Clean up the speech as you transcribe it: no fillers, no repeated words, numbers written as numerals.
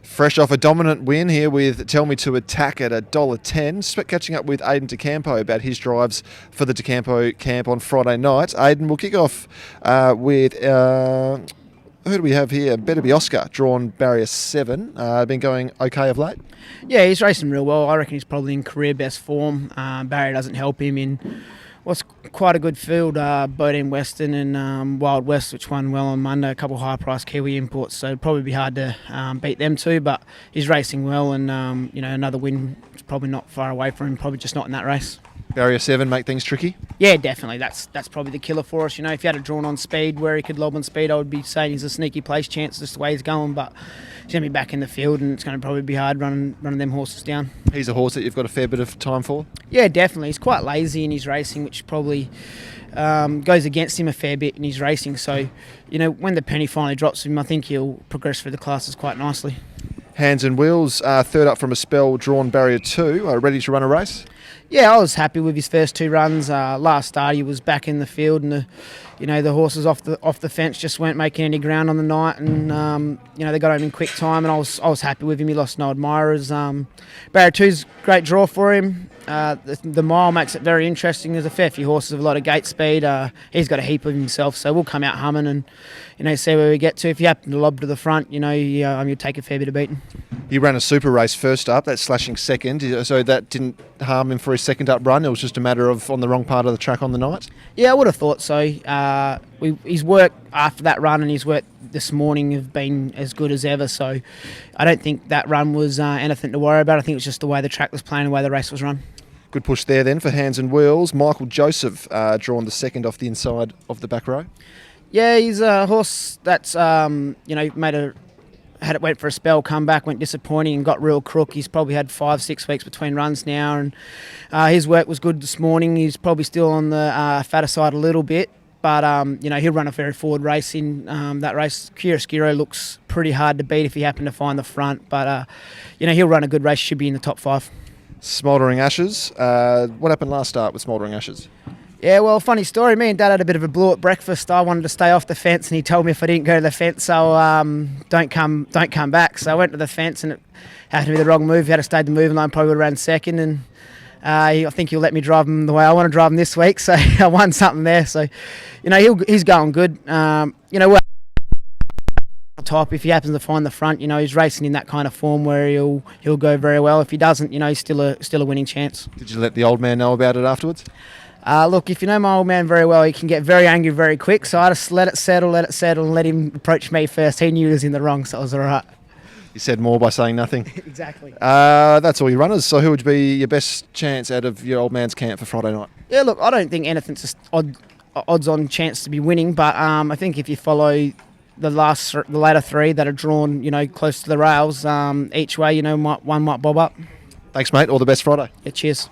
Fresh off a dominant win here with Tell Me to Attack at $1.10. Catching up with Aiden De Campo about his drives for the De Campo camp on Friday night. Aiden, we'll kick off with who do we have here? Better Be Oscar, drawn barrier 7. Been going okay of late? Yeah, he's racing real well. I reckon he's probably in career best form. Barrier doesn't help him in what's quite a good field, Bodine Western and Wild West, which won well on Monday, a couple of high-priced Kiwi imports, so it'd probably be hard to beat them too, but he's racing well and, another win is probably not far away from him, probably just not in that race. Barrier 7 make things tricky? Yeah, definitely. That's probably the killer for us. If you had a drawn on speed where he could lob on speed, I would be saying he's a sneaky place chance just the way he's going, but he's going to be back in the field and it's going to probably be hard running them horses down. He's a horse that you've got a fair bit of time for? Yeah, definitely. He's quite lazy in his racing, which probably goes against him a fair bit in his racing. So, when the penny finally drops him, I think he'll progress through the classes quite nicely. Hands and Wheels, third up from a spell, drawn barrier 2, ready to run a race? Yeah, I was happy with his first 2 runs. Last start he was back in the field and the horses off the fence just weren't making any ground on the night and they got home in quick time and I was happy with him. He lost no admirers. Barrier 2's great draw for him. The mile makes it very interesting. There's a fair few horses with a lot of gate speed. He's got a heap of himself, so we'll come out humming and see where we get to. If you happen to lob to the front, you'll take a fair bit of beating. He ran a super race first up, that's slashing second, so that didn't harm him for his second up run. It was just a matter of on the wrong part of the track on the night? Yeah, I would have thought so. His work after that run and his work this morning have been as good as ever, so I don't think that run was anything to worry about. I think it was just the way the track was playing, the way the race was run. Good push there then for Hands and Wheels. Michael Joseph drawn the second off the inside of the back row. Yeah, he's a horse that's went for a spell, come back, went disappointing and got real crook. He's probably had 5-6 weeks between runs now and his work was good this morning. He's probably still on the fatter side a little bit, but he'll run a very forward race in that race. Chiaroscuro looks pretty hard to beat if he happened to find the front, but he'll run a good race, should be in the top 5. Smouldering Ashes. What happened last start with Smouldering Ashes? Yeah, well, funny story. Me and Dad had a bit of a blow at breakfast. I wanted to stay off the fence, and he told me if I didn't go to the fence, so don't come back. So I went to the fence, and it happened to be the wrong move. He had to stay the moving line, probably would have ran second, and I think he'll let me drive him the way I want to drive him this week. So I won something there. So, he's going good. Well, top if he happens to find the front. He's racing in that kind of form where he'll go very well. If he doesn't, he's still a winning chance. Did you let the old man know about it afterwards? Look, if you know my old man very well, he can get very angry very quick, so I just let it settle and let him approach me first. He knew he was in the wrong, so it was all right. You said more by saying nothing. Exactly. That's all your runners, so who would be your best chance out of your old man's camp for Friday night? Yeah, look, I don't think anything's just odds-on chance to be winning, but I think if you follow the later 3 that are drawn, close to the rails, each way, one might bob up. Thanks, mate. All the best Friday. Yeah, cheers.